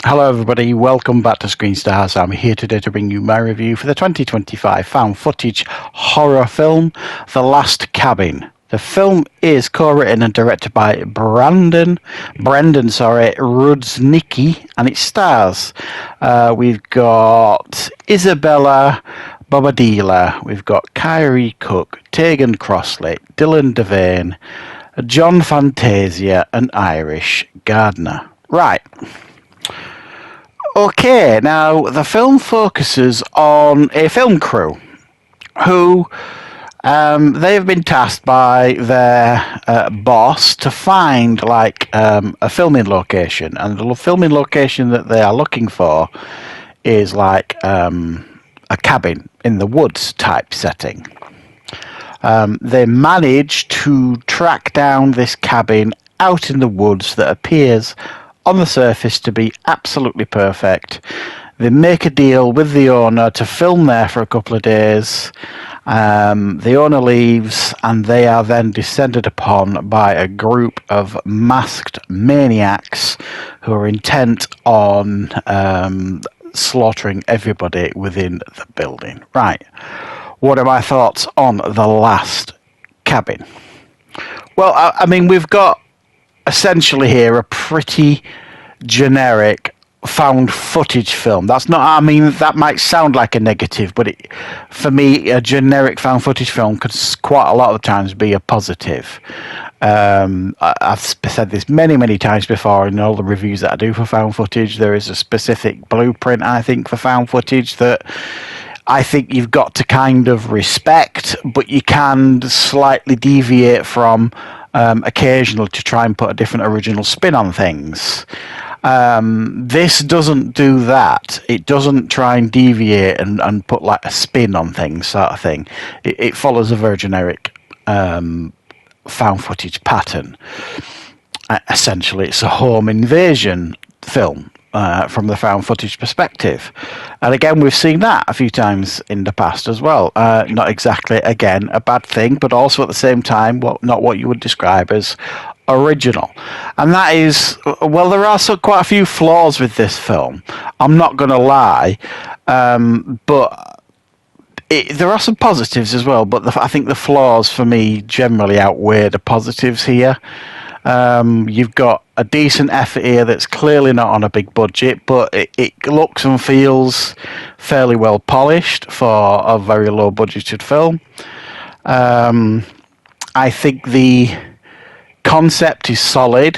Hello, everybody. Welcome back to Screenstars. I'm here today to bring you my review for the 2025 found footage horror film, The Last Cabin. The film is co-written and directed by Brendan, Rudznicki, and it stars. We've got Isabella Bobadilla, we've got Kyrie Cook, Tegan Crossley, Dylan Devane, John Fantasia, and Irish Gardner. Right. Okay, now the film focuses on a film crew who they have been tasked by their boss to find a filming location, and the filming location that they are looking for is a cabin in the woods type setting. They manage to track down this cabin out in the woods that appears on the surface to be absolutely perfect. They make a deal with the owner to film there for a couple of days. The owner leaves, and they are then descended upon by a group of masked maniacs who are intent on slaughtering everybody within the building. Right. What are my thoughts on The Last Cabin? Well, I mean, we've got essentially here a pretty generic found footage film. That's not, I mean, that might sound like a negative, but for me, a generic found footage film could quite a lot of the times be a positive. I've said this many times before in all the reviews that I do for found footage. There is a specific blueprint, I think, for found footage that I think you've got to kind of respect, but you can slightly deviate from occasionally to try and put a different original spin on things. This doesn't do that. It doesn't try and deviate and put like a spin on things, sort of thing. It follows a very generic found footage pattern. Essentially, it's a home invasion film. From the found footage perspective. And again, we've seen that a few times in the past as well. Not exactly, again, a bad thing, but also at the same time, not what you would describe as original. And that is, well, there are quite a few flaws with this film. I'm not going to lie, but there are some positives as well, but I think the flaws for me generally outweigh the positives here. You've got a decent effort here that's clearly not on a big budget, but it looks and feels fairly well polished for a very low budgeted film. I think the concept is solid.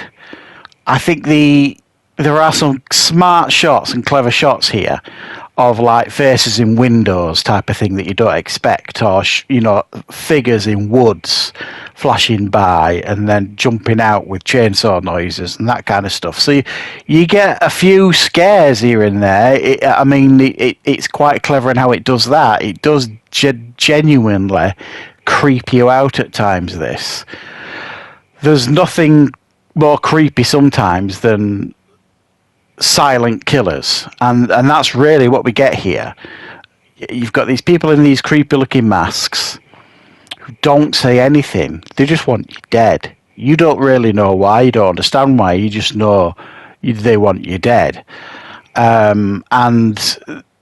I think there are some smart shots and clever shots here of like faces in windows type of thing that you don't expect, or figures in woods flashing by and then jumping out with chainsaw noises and that kind of stuff. So you get a few scares here and there. It's quite clever in how it does that. It does genuinely creep you out at times. There's nothing more creepy sometimes than silent killers, and that's really what we get here. You've got these people in these creepy looking masks who don't say anything. They just want you dead. You don't really know why, you don't understand why, you just know they want you dead. And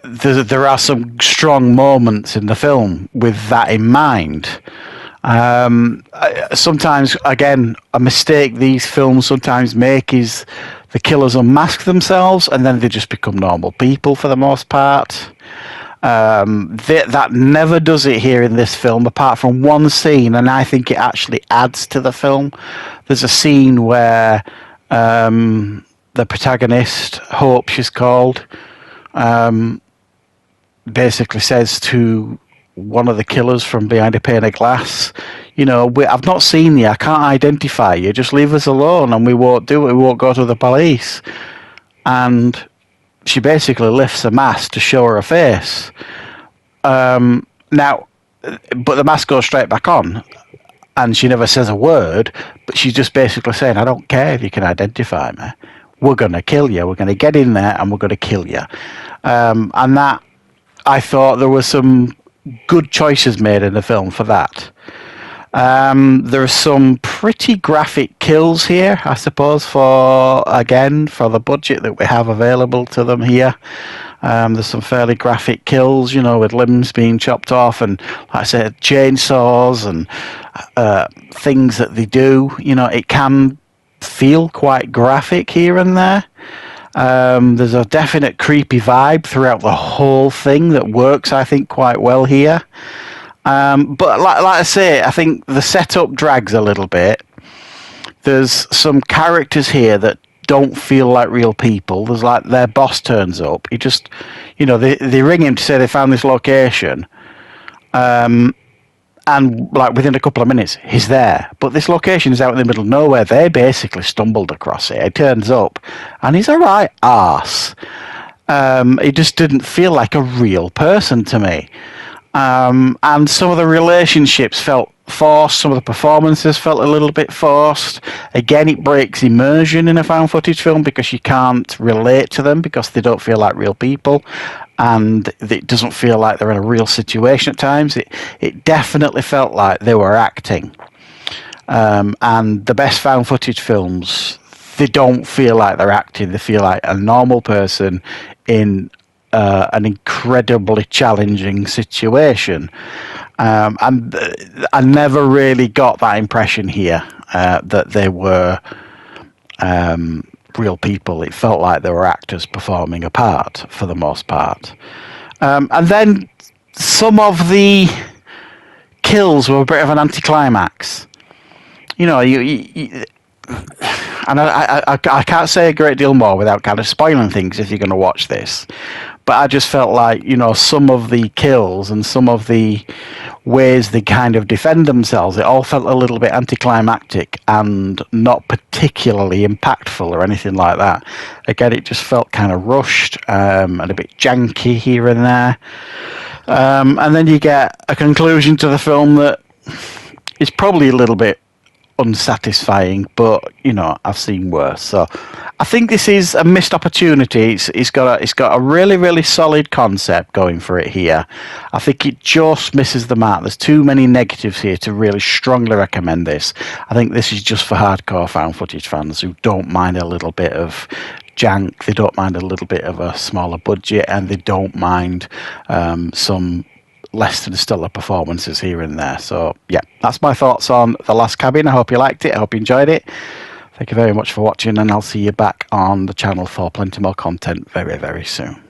there are some strong moments in the film with that in mind. Sometimes, again, a mistake these films sometimes make is the killers unmask themselves and then they just become normal people for the most part. That never does it here in this film, apart from one scene, and I think it actually adds to the film. There's a scene where the protagonist, Hope she's called, basically says to one of the killers from behind a pane of glass, I've not seen you, I can't identify you, just leave us alone and we won't do it, we won't go to the police. And she basically lifts a mask to show her face. But the mask goes straight back on and she never says a word, but she's just basically saying, I don't care if you can identify me, we're going to kill you, we're going to get in there and we're going to kill you. And that, I thought there were some good choices made in the film for that. There are some pretty graphic kills here, I suppose, for the budget that we have available to them here. There's some fairly graphic kills, with limbs being chopped off and, like I said, chainsaws and things that they do. It can feel quite graphic here and there. There's a definite creepy vibe throughout the whole thing that works, I think, quite well here. But like I say, I think the setup drags a little bit. There's some characters here that don't feel like real people. There's like their boss turns up. He just, they ring him to say they found this location. And like within a couple of minutes, he's there. But this location is out in the middle of nowhere. They basically stumbled across it. He turns up and he's a right arse. He just didn't feel like a real person to me. And some of the relationships felt forced. Some of the performances felt a little bit forced. Again, it breaks immersion in a found footage film because you can't relate to them because they don't feel like real people. And it doesn't feel like they're in a real situation at times. It definitely felt like they were acting. And the best found footage films, they don't feel like they're acting. They feel like a normal person in an incredibly challenging situation. And I never really got that impression here that they were real people. It felt like they were actors performing a part for the most part. And then some of the kills were a bit of an anticlimax. And I can't say a great deal more without kind of spoiling things if you're going to watch this. But I just felt like, some of the kills and some of the ways they kind of defend themselves, it all felt a little bit anticlimactic and not particularly impactful or anything like that. Again, it just felt kind of rushed and a bit janky here and there. And then you get a conclusion to the film that is probably a little bit unsatisfying, but I've seen worse. So I think this is a missed opportunity. It's got a really, really solid concept going for it here. I think it just misses the mark. There's too many negatives here to really strongly recommend this. I think this is just for hardcore found footage fans who don't mind a little bit of jank, they don't mind a little bit of a smaller budget, and they don't mind some less than stellar performances here and there. So yeah, that's my thoughts on The Last Cabin. I hope you liked it. I hope you enjoyed it. Thank you very much for watching, and I'll see you back on the channel for plenty more content very, very soon.